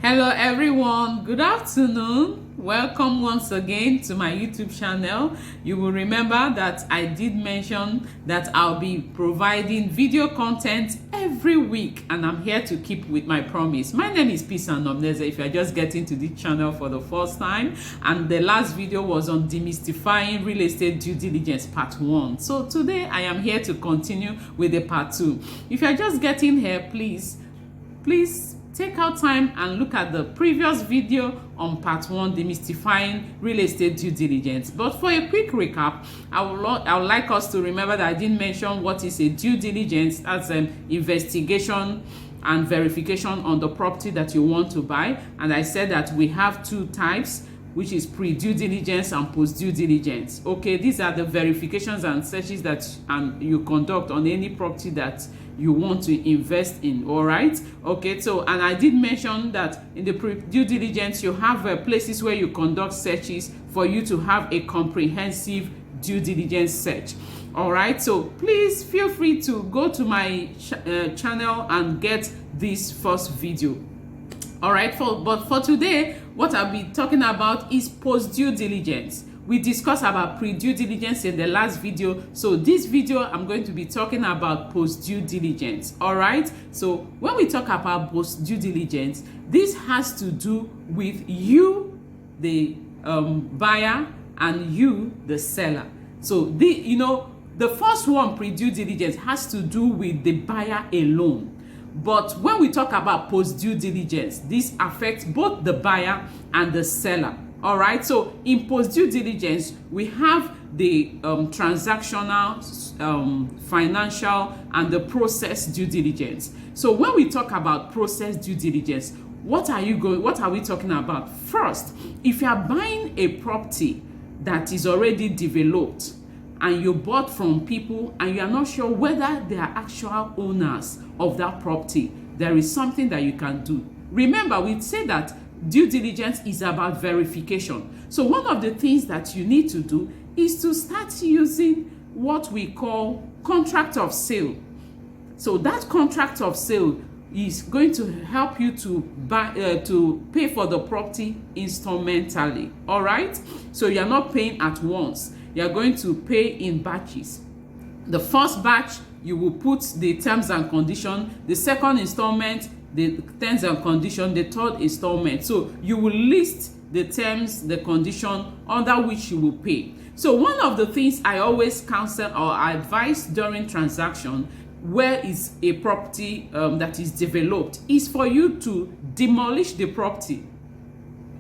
Hello everyone, good afternoon. Welcome once again to my YouTube channel. You will remember that I did mention that I'll be providing video content every week, and I'm here to keep with my promise. My name is Peace and Omneze if you're just getting to this channel for the first time, and the last video was on demystifying real estate due diligence part 1. So today I am here to continue with the part 2. If you're just getting here, please take out time and look at the previous video on part 1, demystifying real estate due diligence. But for a quick recap, I would like us to remember that I didn't mention what is a due diligence as an investigation and verification on the property that you want to buy. And I said that we have two types, which is pre-due diligence and post-due diligence. Okay, these are the verifications and searches that you conduct on any property that you want to invest in. All right, okay, so and I did mention that in the pre-due diligence you have places where you conduct searches for you to have a comprehensive due diligence search. All right, so please feel free to go to my channel and get this first video. All right, but for today, what I'll be talking about is post-due diligence. We discussed about pre-due diligence in the last video, so this video I'm going to be talking about post-due diligence. All right, so when we talk about post-due diligence, this has to do with you, the buyer, and you, the seller. So the first one, pre-due diligence, has to do with the buyer alone. But when we talk about post-due diligence, this affects both the buyer and the seller. All right, so in post-due diligence, we have the transactional, financial, and the process due diligence. So when we talk about process due diligence, what are we talking about? First, if you are buying a property that is already developed and you bought from people and you are not sure whether they are actual owners of that property, there is something that you can do. Remember, we say that due diligence is about verification. So one of the things that you need to do is to start using what we call contract of sale. So that contract of sale is going to help you to pay for the property instrumentally. All right, so you're not paying at once. You're going to pay in batches. The first batch, you will put the terms and conditions. The second installment, the terms and conditions. The third installment. So you will list the terms, the condition under which you will pay. So one of the things I always counsel or advise during transaction where is a property that is developed is for you to demolish the property.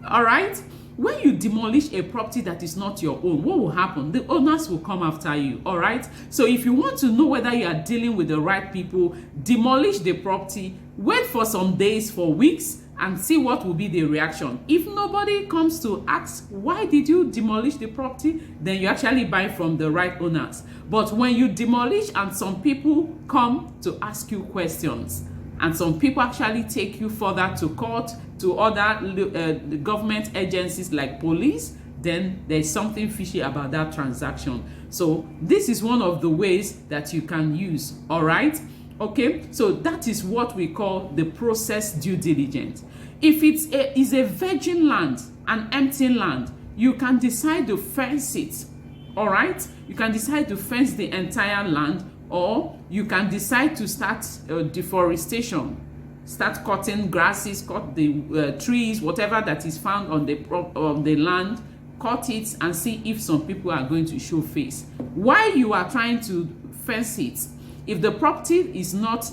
All right, when you demolish a property that is not your own, what will happen? The owners will come after you. All right, so if you want to know whether you are dealing with the right people, demolish the property, wait for some days, for weeks, and see what will be the reaction. If nobody comes to ask why did you demolish the property, then you actually buy from the right owners. But when you demolish and some people come to ask you questions, and some people actually take you further to court, to other government agencies like police, then there's something fishy about that transaction. So this is one of the ways that you can use. All right, okay, so that is what we call the process due diligence. If it is a virgin land, an empty land, you can decide to fence it. All right, you can decide to fence the entire land, or you can decide to start deforestation, start cutting grasses, cut the trees, whatever that is found on the land, cut it and see if some people are going to show face. While you are trying to fence it, if the property is not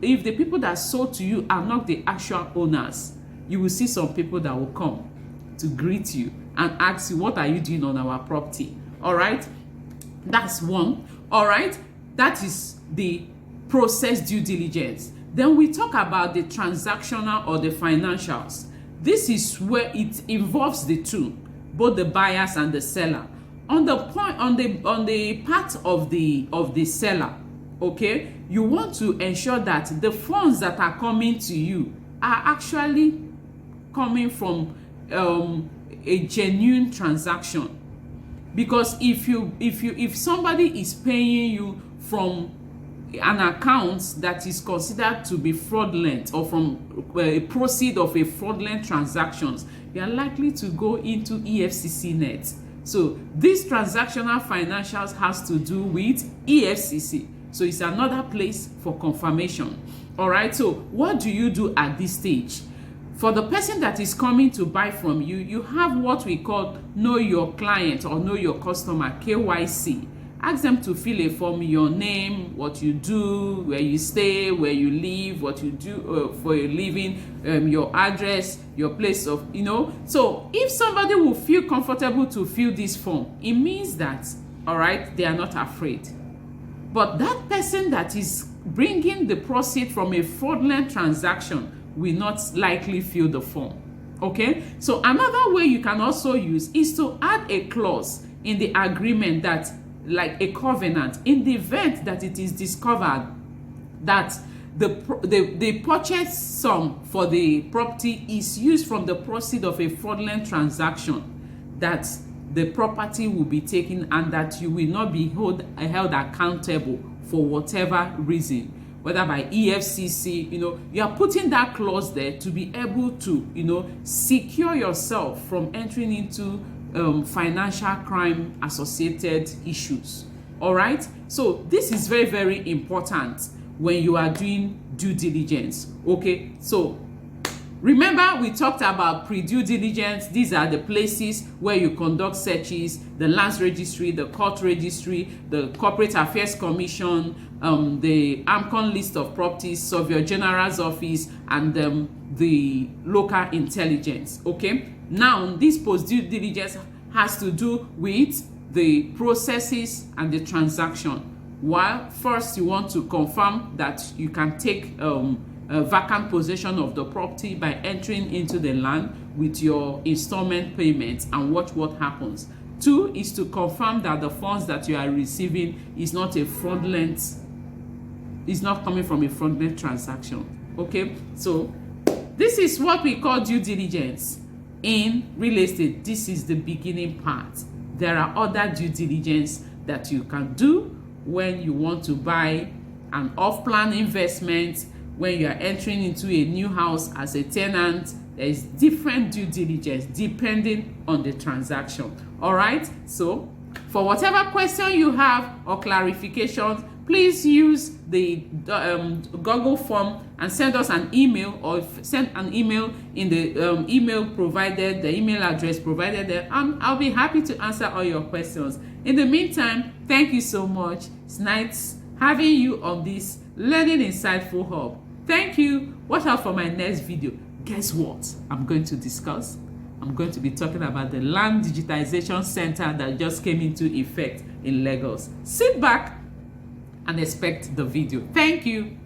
if the people that sold to you are not the actual owners, you will see some people that will come to greet you and ask you, what are you doing on our property? All right, that's one. All right, that is the process due diligence. Then we talk about the transactional or the financials. This is where it involves the two, both the buyers and the seller. On the part of the seller, okay, you want to ensure that the funds that are coming to you are actually coming from a genuine transaction. Because if somebody is paying you from an account that is considered to be fraudulent or from a proceed of a fraudulent transactions, you are likely to go into EFCC net. So this transactional financials has to do with EFCC. So it's another place for confirmation. All right. So what do you do at this stage? For the person that is coming to buy from you, you have what we call know your client or know your customer, KYC. Ask them to fill a form, your name, what you do, where you stay, where you live, what you do for your living, your address, your place of, So if somebody will feel comfortable to fill this form, it means that, all right, they are not afraid. But that person that is bringing the proceed from a fraudulent transaction will not likely fill the form. Okay? So another way you can also use is to add a clause in the agreement that, like a covenant, in the event that it is discovered that the purchase sum for the property is used from the proceeds of a fraudulent transaction, that the property will be taken and that you will not be held accountable for whatever reason, whether by EFCC. You are putting that clause there to be able to secure yourself from entering into financial crime associated issues. All right, so this is very, very important when you are doing due diligence. Okay, so remember we talked about pre-due diligence. These are the places where you conduct searches: the lands registry, the court registry, the corporate affairs commission, the AMCON list of properties, Surveyor General's office, and the local intelligence. Okay, now this post-due diligence has to do with the processes and the transaction. While first you want to confirm that you can take vacant possession of the property by entering into the land with your installment payments and watch what happens. 2 is to confirm that the funds that you are receiving is not coming from a fraudulent transaction. Okay, so this is what we call due diligence in real estate. This is the beginning part. There are other due diligence that you can do when you want to buy an off-plan investment, when you are entering into a new house as a tenant. There is different due diligence depending on the transaction. All right, so for whatever question you have or clarifications, please use the Google form and send us an email, or send an email in the email provided, the email address provided there, and I'll be happy to answer all your questions. In the meantime, thank you so much. It's nice having you on this Learning Insightful Hub. Thank you. Watch out for my next video. Guess what I'm going to discuss? I'm going to be talking about the Land Digitization Center that just came into effect in Lagos. Sit back and expect the video. Thank you.